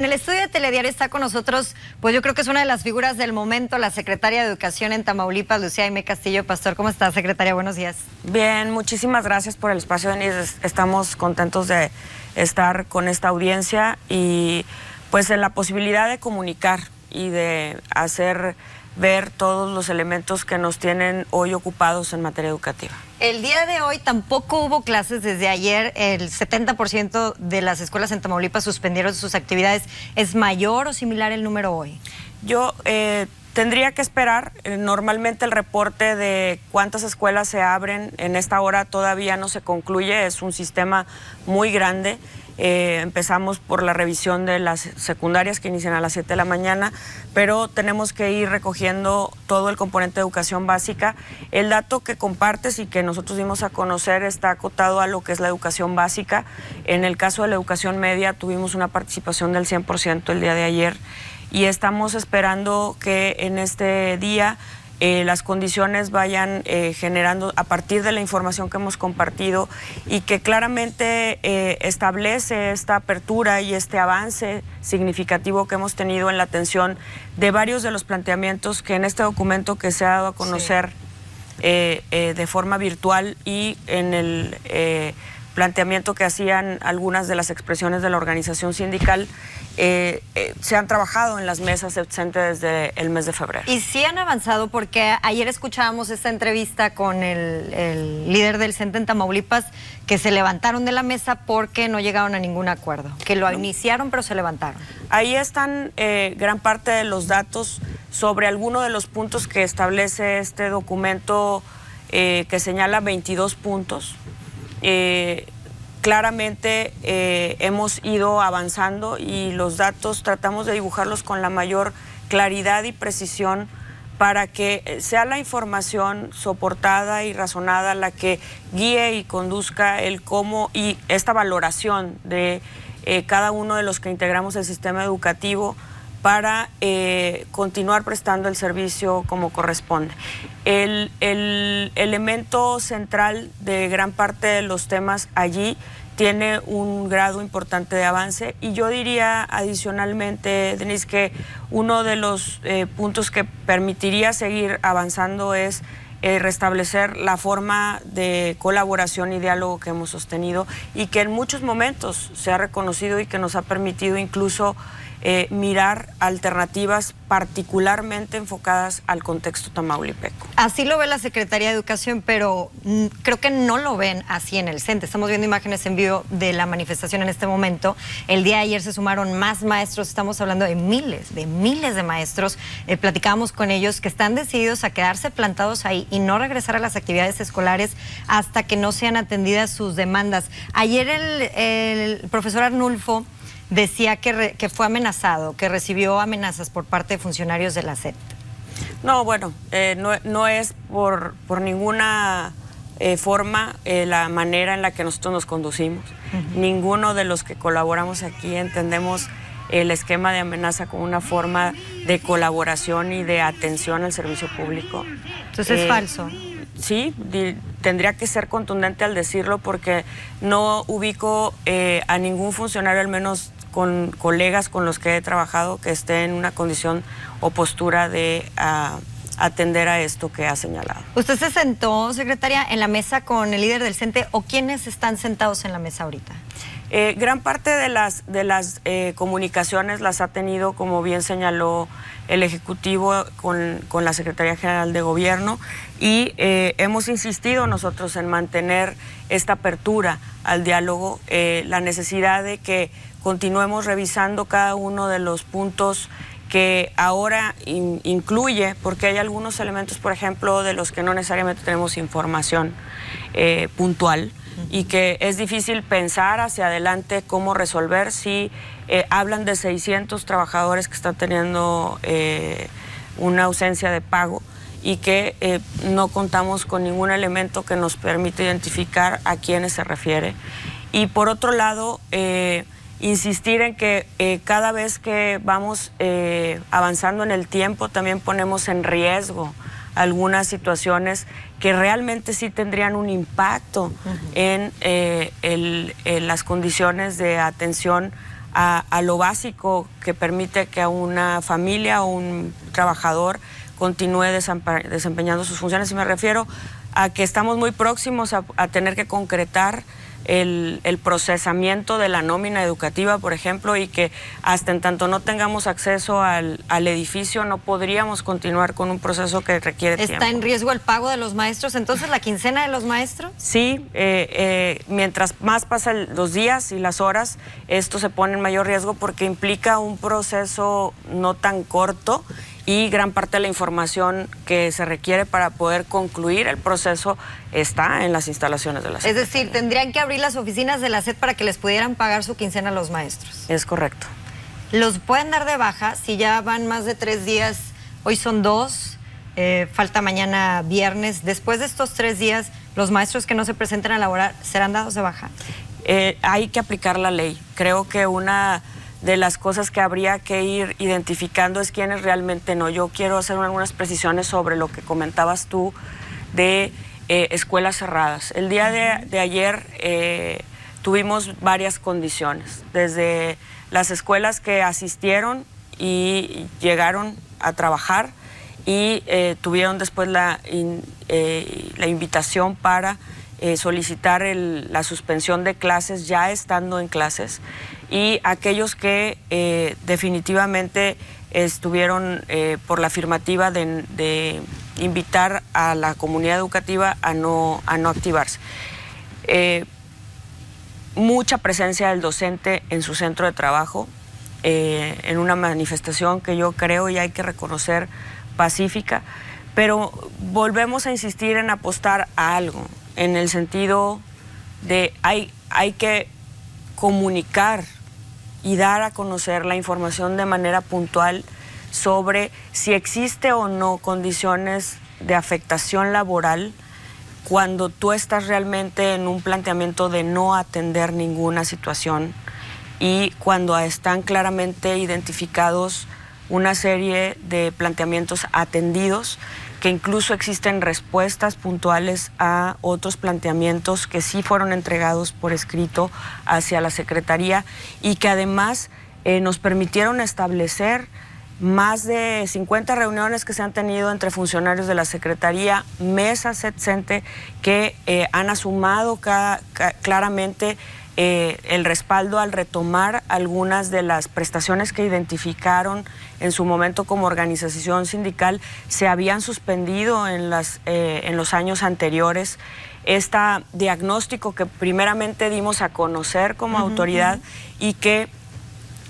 En el estudio de Telediario está con nosotros, pues yo creo que es una de las figuras del momento, la secretaria de Educación en Tamaulipas, Lucía Aimé Castillo Pastor. ¿Cómo estás, secretaria? Buenos días. Bien, muchísimas gracias por el espacio, Denise. Estamos contentos de estar con esta audiencia y pues en la posibilidad de comunicar y de hacer ver todos los elementos que nos tienen hoy ocupados en materia educativa. El día de hoy tampoco hubo clases desde ayer. El 70% de las escuelas en Tamaulipas suspendieron sus actividades. ¿Es mayor o similar el número hoy? Yo tendría que esperar. Normalmente el reporte de cuántas escuelas se abren en esta hora todavía no se concluye. Es un sistema muy grande. Empezamos por la revisión de las secundarias que inician a las 7 de la mañana, pero tenemos que ir recogiendo todo el componente de educación básica. El dato que compartes y que nosotros dimos a conocer está acotado a lo que es la educación básica. En el caso de la educación media tuvimos una participación del 100% el día de ayer y estamos esperando que en este día las condiciones vayan generando a partir de la información que hemos compartido y que claramente establece esta apertura y este avance significativo que hemos tenido en la atención de varios de los planteamientos que en este documento que se ha dado a conocer de forma virtual y en el planteamiento que hacían algunas de las expresiones de la organización sindical, se han trabajado en las mesas CENTE desde el mes de febrero. Y sí han avanzado, porque ayer escuchábamos esta entrevista con el líder del CENTE en Tamaulipas, que se levantaron de la mesa porque no llegaron a ningún acuerdo, que lo iniciaron pero se levantaron. Ahí están gran parte de los datos sobre alguno de los puntos que establece este documento que señala 22 puntos. Claramente hemos ido avanzando y los datos tratamos de dibujarlos con la mayor claridad y precisión para que sea la información soportada y razonada la que guíe y conduzca el cómo y esta valoración de cada uno de los que integramos el sistema educativo para continuar prestando el servicio como corresponde. El elemento central de gran parte de los temas allí tiene un grado importante de avance y yo diría adicionalmente, Denise, que uno de los puntos que permitiría seguir avanzando es restablecer la forma de colaboración y diálogo que hemos sostenido y que en muchos momentos se ha reconocido y que nos ha permitido incluso mirar alternativas particularmente enfocadas al contexto tamaulipeco. Así lo ve la Secretaría de Educación, pero creo que no lo ven así en el CENTE. Estamos viendo imágenes en vivo de la manifestación en este momento. El día de ayer se sumaron más maestros, estamos hablando de miles de maestros. Platicábamos con ellos que están decididos a quedarse plantados ahí y no regresar a las actividades escolares hasta que no sean atendidas sus demandas. Ayer el profesor Arnulfo decía que fue amenazado, que recibió amenazas por parte de funcionarios de la SEP. No, bueno, no es por ninguna forma la manera en la que nosotros nos conducimos. Ninguno de los que colaboramos aquí entendemos el esquema de amenaza como una forma de colaboración y de atención al servicio público. Entonces es falso. Sí, tendría que ser contundente al decirlo porque no ubico a ningún funcionario, al menos con colegas con los que he trabajado, que esté en una condición o postura de atender a esto que ha señalado. ¿Usted se sentó, secretaria, en la mesa con el líder del CENTE o quiénes están sentados en la mesa ahorita? Gran parte de las comunicaciones las ha tenido, como bien señaló el Ejecutivo, con la Secretaría General de Gobierno y hemos insistido nosotros en mantener esta apertura al diálogo, la necesidad de que continuemos revisando cada uno de los puntos que ahora incluye, porque hay algunos elementos, por ejemplo, de los que no necesariamente tenemos información puntual y que es difícil pensar hacia adelante cómo resolver si hablan de 600 trabajadores que están teniendo una ausencia de pago y que no contamos con ningún elemento que nos permita identificar a quiénes se refiere. Y por otro lado, insistir en que cada vez que vamos avanzando en el tiempo también ponemos en riesgo algunas situaciones que realmente sí tendrían un impacto en las condiciones de atención a lo básico que permite que una familia o un trabajador continúe desempeñando sus funciones. Y me refiero a que estamos muy próximos a tener que concretar el procesamiento de la nómina educativa, por ejemplo, y que hasta en tanto no tengamos acceso al edificio no podríamos continuar con un proceso que requiere tiempo. ¿Está en riesgo el pago de los maestros, entonces, la quincena de los maestros? Sí, mientras más pasan los días y las horas, esto se pone en mayor riesgo porque implica un proceso no tan corto y gran parte de la información que se requiere para poder concluir el proceso está en las instalaciones de la SED. Es decir, tendrían que abrir las oficinas de la SED para que les pudieran pagar su quincena a los maestros. Es correcto. ¿Los pueden dar de baja si ya van más de 3 días? Hoy son 2, falta mañana viernes. Después de estos 3 días, ¿los maestros que no se presenten a laborar serán dados de baja? Hay que aplicar la ley. Creo que una de las cosas que habría que ir identificando es quiénes realmente no. Yo quiero hacer algunas precisiones sobre lo que comentabas tú de escuelas cerradas. El día de ayer tuvimos varias condiciones, desde las escuelas que asistieron y llegaron a trabajar y tuvieron después la invitación para solicitar la suspensión de clases ya estando en clases, y aquellos que definitivamente estuvieron por la afirmativa de invitar a la comunidad educativa a no activarse. Mucha presencia del docente en su centro de trabajo, en una manifestación que yo creo y hay que reconocer pacífica, pero volvemos a insistir en apostar a algo, en el sentido de hay que comunicar y dar a conocer la información de manera puntual sobre si existe o no condiciones de afectación laboral cuando tú estás realmente en un planteamiento de no atender ninguna situación y cuando están claramente identificados una serie de planteamientos atendidos, que incluso existen respuestas puntuales a otros planteamientos que sí fueron entregados por escrito hacia la Secretaría y que además nos permitieron establecer más de 50 reuniones que se han tenido entre funcionarios de la Secretaría, mesas, etcétera, que han asumado claramente el respaldo al retomar algunas de las prestaciones que identificaron en su momento como organización sindical se habían suspendido en los años anteriores. Este diagnóstico que primeramente dimos a conocer como autoridad y que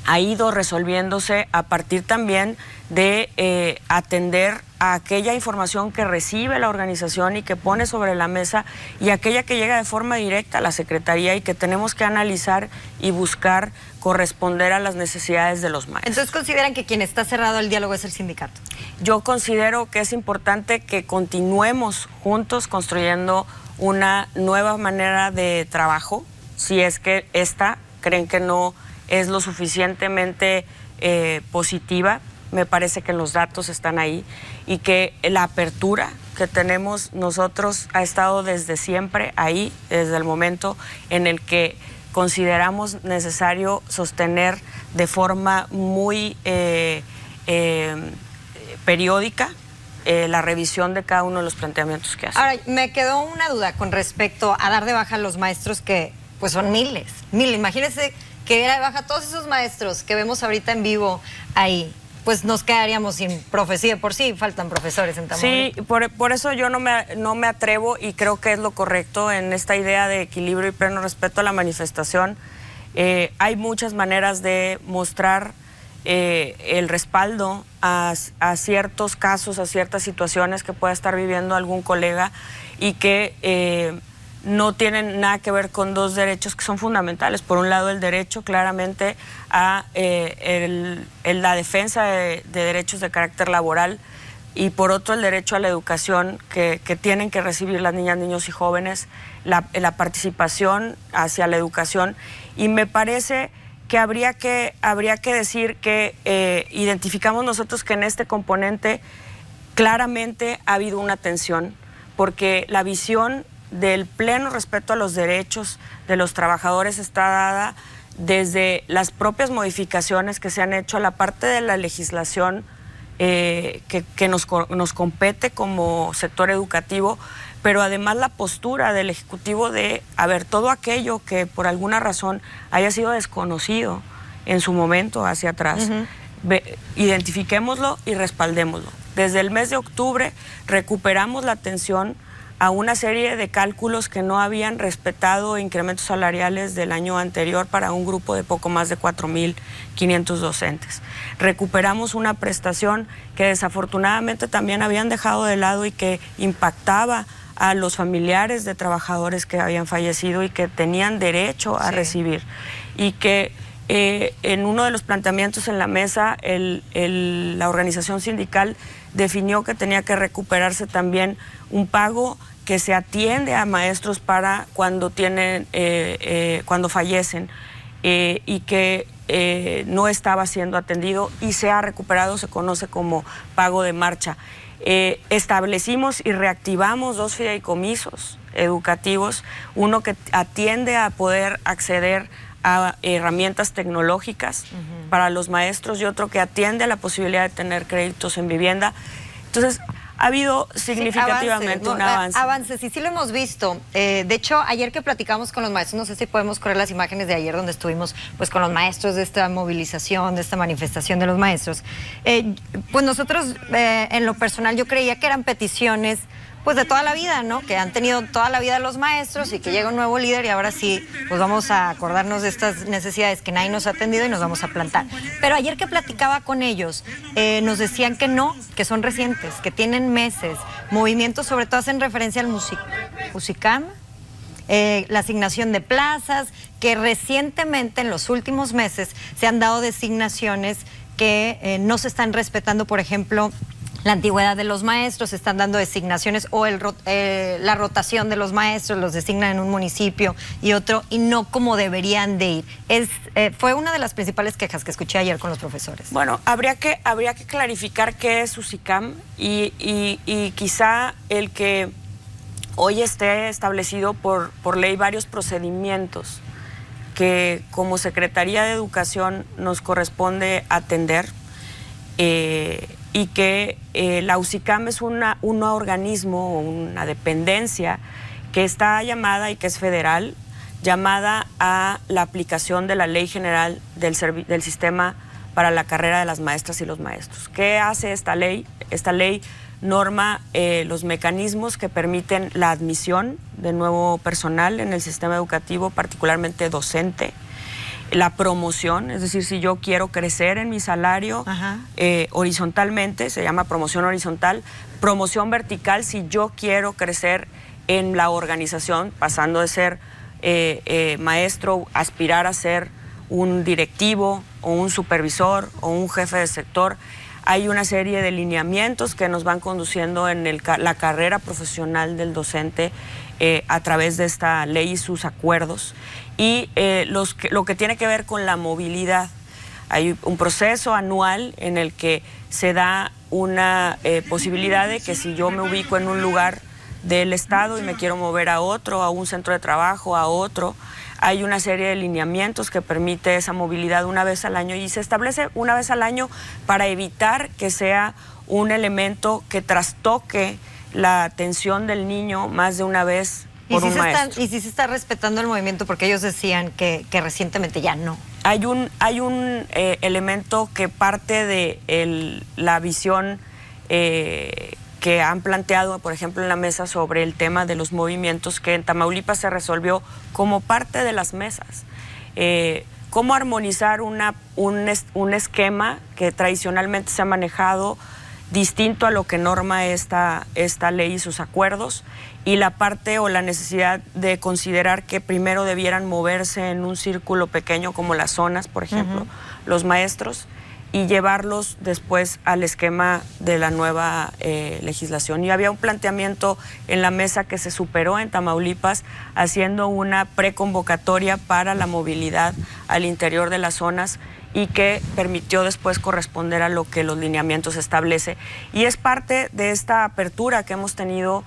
ha ido resolviéndose a partir también de atender a aquella información que recibe la organización y que pone sobre la mesa y aquella que llega de forma directa a la Secretaría y que tenemos que analizar y buscar corresponder a las necesidades de los maestros. Entonces, ¿consideran que quien está cerrado al diálogo es el sindicato? Yo considero que es importante que continuemos juntos construyendo una nueva manera de trabajo, si es que esta creen que no es lo suficientemente positiva. Me parece que los datos están ahí y que la apertura que tenemos nosotros ha estado desde siempre ahí, desde el momento en el que consideramos necesario sostener de forma muy periódica la revisión de cada uno de los planteamientos que hacen. Ahora, me quedó una duda con respecto a dar de baja a los maestros que pues son miles. Imagínense que diera de baja a todos esos maestros que vemos ahorita en vivo ahí. Pues nos quedaríamos sin profesía. Por sí faltan profesores en Tamaulipas. Sí, por eso yo no me atrevo y creo que es lo correcto en esta idea de equilibrio y pleno respeto a la manifestación. Hay muchas maneras de mostrar el respaldo a ciertos casos, a ciertas situaciones que pueda estar viviendo algún colega y que no tienen nada que ver con dos derechos que son fundamentales. Por un lado, el derecho claramente a la defensa de derechos de carácter laboral y por otro el derecho a la educación que tienen que recibir las niñas, niños y jóvenes, la participación hacia la educación. Y me parece que habría que decir que identificamos nosotros que en este componente claramente ha habido una tensión, porque la visión del pleno respeto a los derechos de los trabajadores está dada desde las propias modificaciones que se han hecho a la parte de la legislación que nos compete como sector educativo, pero además la postura del Ejecutivo de, a ver, todo aquello que por alguna razón haya sido desconocido en su momento hacia atrás, identifiquémoslo y respaldémoslo. Desde el mes de octubre recuperamos la atención a una serie de cálculos que no habían respetado incrementos salariales del año anterior para un grupo de poco más de 4.500 docentes. Recuperamos una prestación que desafortunadamente también habían dejado de lado y que impactaba a los familiares de trabajadores que habían fallecido y que tenían derecho a recibir. Y que en uno de los planteamientos en la mesa, la organización sindical definió que tenía que recuperarse también un pago que se atiende a maestros para cuando cuando fallecen y que no estaba siendo atendido y se ha recuperado, se conoce como pago de marcha. Establecimos y reactivamos 2 fideicomisos educativos, uno que atiende a poder acceder a herramientas tecnológicas para los maestros y otro que atiende a la posibilidad de tener créditos en vivienda. Entonces, ha habido significativamente un avance. Avances, y sí lo hemos visto. De hecho, ayer que platicamos con los maestros, no sé si podemos correr las imágenes de ayer donde estuvimos pues con los maestros de esta movilización, de esta manifestación de los maestros. Pues nosotros, en lo personal, yo creía que eran peticiones pues de toda la vida, ¿no? Que han tenido toda la vida los maestros y que llega un nuevo líder y ahora sí, pues vamos a acordarnos de estas necesidades que nadie nos ha atendido y nos vamos a plantar. Pero ayer que platicaba con ellos, nos decían que no, que son recientes, que tienen meses. Movimientos sobre todo hacen referencia al Musicam, la asignación de plazas, que recientemente en los últimos meses se han dado designaciones que no se están respetando, por ejemplo, la antigüedad de los maestros, se están dando designaciones o la rotación de los maestros, los designan en un municipio y otro, y no como deberían de ir. Fue una de las principales quejas que escuché ayer con los profesores. Bueno, habría que clarificar qué es UCICAM y quizá el que hoy esté establecido por ley varios procedimientos que como Secretaría de Educación nos corresponde atender, y que la UCICAM es un organismo, una dependencia que está llamada y que es federal, llamada a la aplicación de la Ley General del Sistema para la Carrera de las Maestras y los Maestros. ¿Qué hace esta ley? Esta ley norma los mecanismos que permiten la admisión de nuevo personal en el sistema educativo, particularmente docente, la promoción, es decir, si yo quiero crecer en mi salario horizontalmente, se llama promoción horizontal, promoción vertical, si yo quiero crecer en la organización, pasando de ser maestro, aspirar a ser un directivo o un supervisor o un jefe de sector. Hay una serie de lineamientos que nos van conduciendo en la carrera profesional del docente a través de esta ley y sus acuerdos. Y lo que tiene que ver con la movilidad. Hay un proceso anual en el que se da una posibilidad de que si yo me ubico en un lugar del estado y me quiero mover a otro, a un centro de trabajo, a otro, hay una serie de lineamientos que permite esa movilidad una vez al año y se establece una vez al año para evitar que sea un elemento que trastoque la atención del niño más de una vez por un maestro. Y si se está respetando el movimiento, porque ellos decían que recientemente ya no. Hay un elemento que parte de la visión que han planteado, por ejemplo, en la mesa sobre el tema de los movimientos, que en Tamaulipas se resolvió como parte de las mesas. Cómo armonizar un esquema que tradicionalmente se ha manejado distinto a lo que norma esta ley y sus acuerdos, y la parte o la necesidad de considerar que primero debieran moverse en un círculo pequeño como las zonas, por ejemplo, los maestros, y llevarlos después al esquema de la nueva legislación. Y había un planteamiento en la mesa que se superó en Tamaulipas, haciendo una preconvocatoria para la movilidad al interior de las zonas y que permitió después corresponder a lo que los lineamientos establece. Y es parte de esta apertura que hemos tenido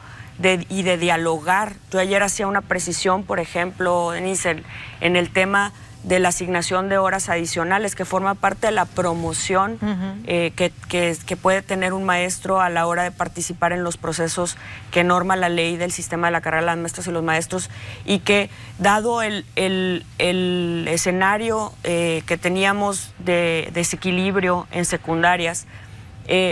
y de dialogar. Yo ayer hacía una precisión, por ejemplo, Denise, en el tema de la asignación de horas adicionales, que forma parte de la promoción que puede tener un maestro a la hora de participar en los procesos que norma la ley del sistema de la carrera de las maestras y los maestros, y que dado el escenario que teníamos de desequilibrio en secundarias,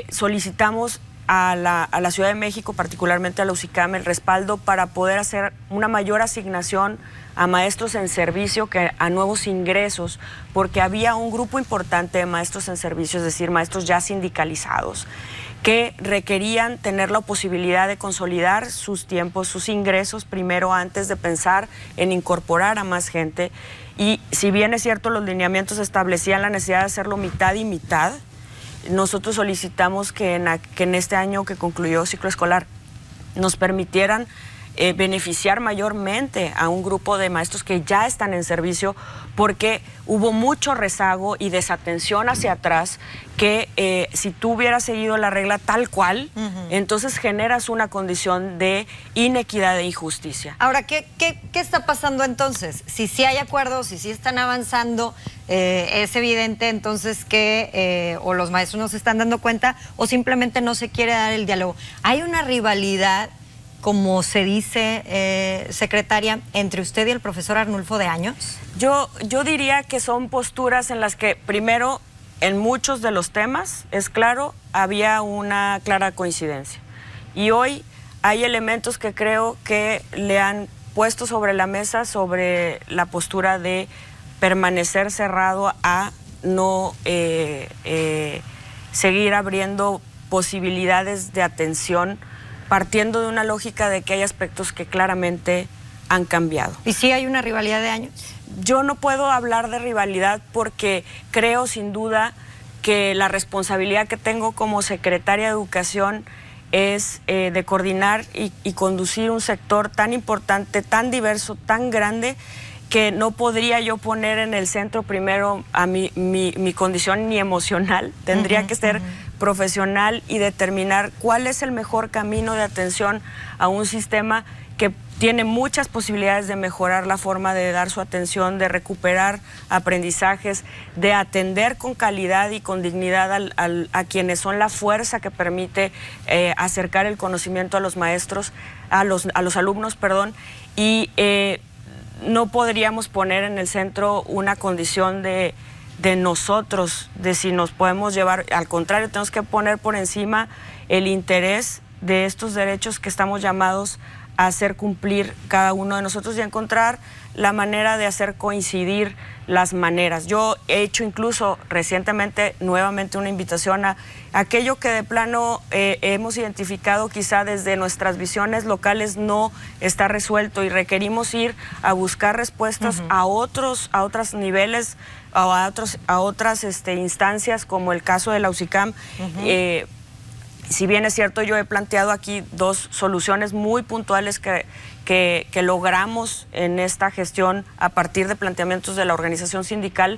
solicitamos a la Ciudad de México, particularmente a la UCICAM, el respaldo para poder hacer una mayor asignación a maestros en servicio que a nuevos ingresos, porque había un grupo importante de maestros en servicio, es decir, maestros ya sindicalizados, que requerían tener la posibilidad de consolidar sus tiempos, sus ingresos primero, antes de pensar en incorporar a más gente. Y si bien es cierto, los lineamientos establecían la necesidad de hacerlo mitad y mitad, nosotros solicitamos que en este año que concluyó ciclo escolar nos permitieran beneficiar mayormente a un grupo de maestros que ya están en servicio, porque hubo mucho rezago y desatención hacia atrás que si tú hubieras seguido la regla tal cual, entonces generas una condición de inequidad e injusticia. Ahora, ¿qué está pasando entonces? Si sí hay acuerdos, si sí están avanzando, es evidente entonces que o los maestros no se están dando cuenta o simplemente no se quiere dar el diálogo. Hay una rivalidad, como se dice, secretaria, entre usted y el profesor Arnulfo de años. Yo diría que son posturas en las que, primero, en muchos de los temas, es claro, había una clara coincidencia. Y hoy hay elementos que creo que le han puesto sobre la mesa sobre la postura de permanecer cerrado a no seguir abriendo posibilidades de atención, partiendo de una lógica de que hay aspectos que claramente han cambiado. ¿Y sí hay una rivalidad de años? Yo no puedo hablar de rivalidad porque creo sin duda que la responsabilidad que tengo como secretaria de Educación es de coordinar y conducir un sector tan importante, tan diverso, tan grande, que no podría yo poner en el centro primero a mi condición ni emocional. Tendría que ser profesional y determinar cuál es el mejor camino de atención a un sistema que tiene muchas posibilidades de mejorar la forma de dar su atención, de recuperar aprendizajes, de atender con calidad y con dignidad a quienes son la fuerza que permite acercar el conocimiento a los maestros, a los alumnos, perdón, y no podríamos poner en el centro una condición de nosotros, de si nos podemos llevar. Al contrario, tenemos que poner por encima el interés de estos derechos que estamos llamados a hacer cumplir cada uno de nosotros y a encontrar la manera de hacer coincidir las maneras. Yo he hecho incluso recientemente nuevamente una invitación a aquello que de plano hemos identificado quizá desde nuestras visiones locales no está resuelto y requerimos ir a buscar respuestas a otros niveles o a otras instancias, como el caso de la UCICAM. Si bien es cierto, yo he planteado aquí dos soluciones muy puntuales que logramos en esta gestión a partir de planteamientos de la organización sindical,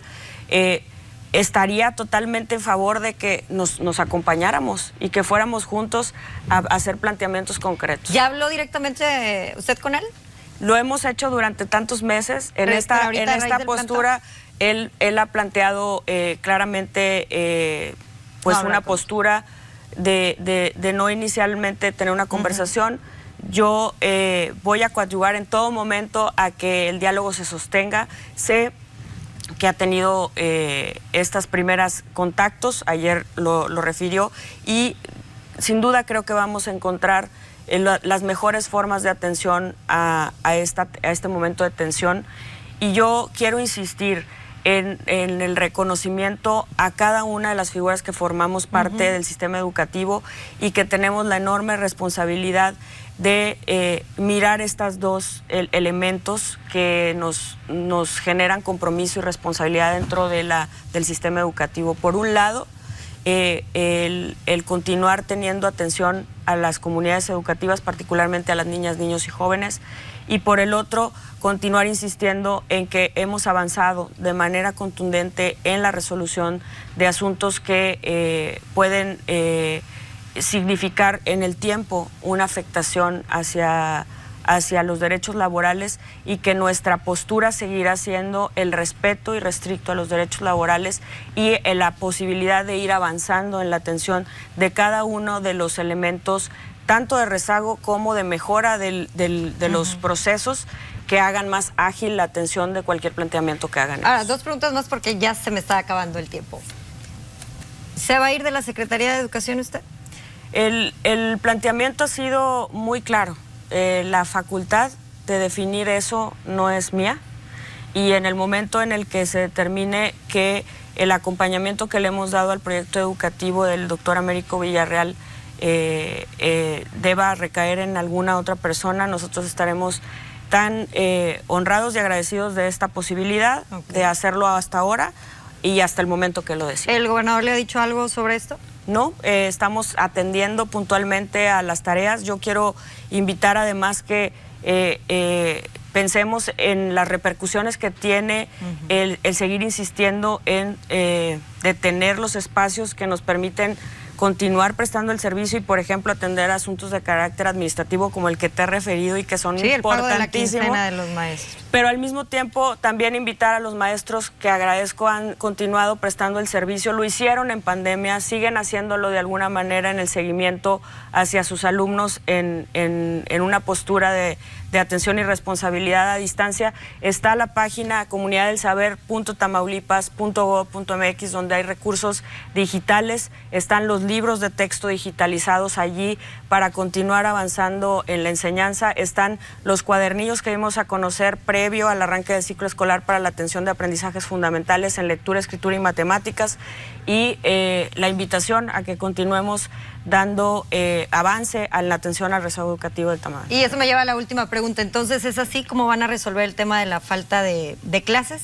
estaría totalmente en favor de que nos acompañáramos y que fuéramos juntos a hacer planteamientos concretos. ¿Ya habló directamente usted con él? Lo hemos hecho durante tantos meses. En esta postura, él ha planteado claramente pues una postura de no inicialmente tener una conversación. Yo voy a coadyuvar en todo momento a que el diálogo se sostenga. Sé que ha tenido estas primeras contactos, ayer lo refirió, y sin duda creo que vamos a encontrar las mejores formas de atención a este momento de tensión. Y yo quiero insistir en el reconocimiento a cada una de las figuras que formamos parte del sistema educativo y que tenemos la enorme responsabilidad de mirar estos dos elementos que nos generan compromiso y responsabilidad dentro del sistema educativo. Por un lado, el continuar teniendo atención a las comunidades educativas, particularmente a las niñas, niños y jóvenes, y por el otro, continuar insistiendo en que hemos avanzado de manera contundente en la resolución de asuntos que pueden significar en el tiempo una afectación hacia hacia los derechos laborales y que nuestra postura seguirá siendo el respeto irrestricto a los derechos laborales y la posibilidad de ir avanzando en la atención de cada uno de los elementos, tanto de rezago como de mejora de los procesos, que hagan más ágil la atención de cualquier planteamiento que hagan. Ahora, dos preguntas más porque ya se me está acabando el tiempo. ¿Se va a ir de la Secretaría de Educación usted? El planteamiento ha sido muy claro. La facultad de definir eso no es mía, y en el momento en el que se determine que el acompañamiento que le hemos dado al proyecto educativo del doctor Américo Villarreal deba recaer en alguna otra persona, nosotros estaremos tan honrados y agradecidos de esta posibilidad de hacerlo hasta ahora y hasta el momento que lo decida. ¿El gobernador le ha dicho algo sobre esto? No, estamos atendiendo puntualmente a las tareas. Yo quiero invitar además que pensemos en las repercusiones que tiene el seguir insistiendo en detener los espacios que nos permiten continuar prestando el servicio y, por ejemplo, atender asuntos de carácter administrativo como el que te he referido y que son importantísimos. El pago de la quincena de los maestros. Pero al mismo tiempo también invitar a los maestros, que agradezco han continuado prestando el servicio, lo hicieron en pandemia, siguen haciéndolo de alguna manera en el seguimiento hacia sus alumnos en una postura de atención y responsabilidad a distancia. Está la página comunidaddelsaber.tamaulipas.gov.mx, donde hay recursos digitales, están los libros de texto digitalizados allí para continuar avanzando en la enseñanza, están los cuadernillos que dimos a conocer previo al arranque del ciclo escolar para la atención de aprendizajes fundamentales en lectura, escritura y matemáticas, y la invitación a que continuemos dando avance a la atención al rezago educativo del Tamaulipas. Y eso me lleva a la última pregunta. Entonces, ¿es así como van a resolver el tema de la falta de clases?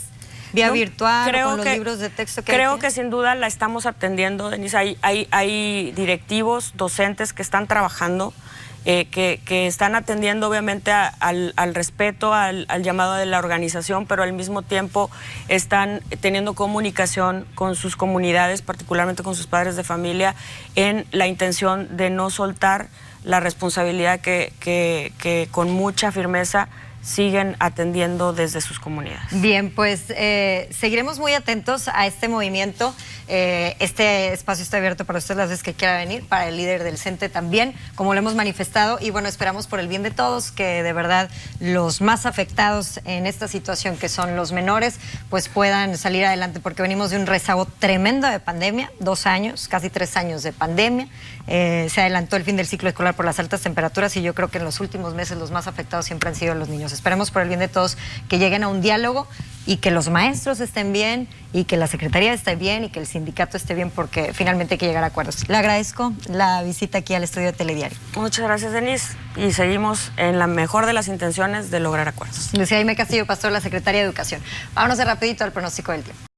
¿Vía virtual o con los libros de texto que creo que sin duda la estamos atendiendo, Denise. Hay directivos, docentes que están trabajando, que están atendiendo obviamente al respeto, al llamado de la organización, pero al mismo tiempo están teniendo comunicación con sus comunidades, particularmente con sus padres de familia, en la intención de no soltar la responsabilidad que con mucha firmeza siguen atendiendo desde sus comunidades. Bien, pues seguiremos muy atentos a este movimiento. Este espacio está abierto para usted las veces que quiera venir, para el líder del CENTE también, como lo hemos manifestado, y bueno, esperamos por el bien de todos que de verdad los más afectados en esta situación, que son los menores, pues puedan salir adelante, porque venimos de un rezago tremendo de pandemia, 2 años, casi 3 años de pandemia. Se adelantó el fin del ciclo escolar por las altas temperaturas y yo creo que en los últimos meses los más afectados siempre han sido los niños. Esperemos por el bien de todos que lleguen a un diálogo y que los maestros estén bien y que la Secretaría esté bien y que el sindicato esté bien, porque finalmente hay que llegar a acuerdos. Le agradezco la visita aquí al estudio de Telediario. Muchas gracias, Denise, y seguimos en la mejor de las intenciones de lograr acuerdos. Lucía Aimé Castillo Pastor, la Secretaria de Educación. Vámonos de rapidito al pronóstico del tiempo.